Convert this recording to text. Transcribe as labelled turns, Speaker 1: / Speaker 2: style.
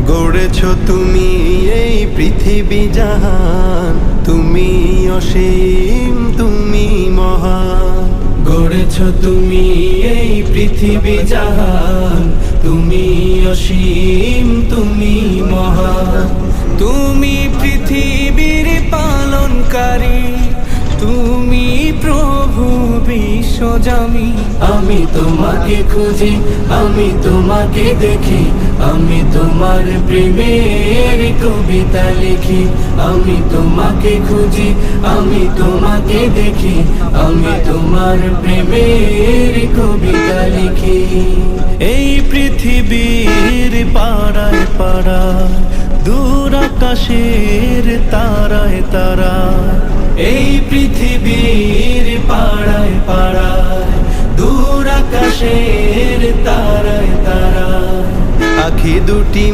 Speaker 1: গড়েছ তুমি এই পৃথিবী জাহান, তুমি অসীম, তুমি মহান। গড়েছ তুমি এই পৃথিবী জাহান, তুমি অসীম, তুমি মহান। তুমি পৃথিবীর পালনকারী, তুমি প্রভু বিশ্বজামি। আমি তোমাকে খুঁজি, আমি তোমাকে দেখি, আমি তোমার প্রেমের কবিতা লিখি। আমি তোমাকে খুঁজি, আমি তোমাকে দেখি, আমি তোমার প্রেমের কবিতা লিখি। এই পৃথিবীর পাড়ায় পাড়ায়, দূর আকাশের তারায় তারায়, এই পৃথিবীর পাড়ায় পাড়ায়, দূর আকাশের তারায় তারায়, আখি দুটি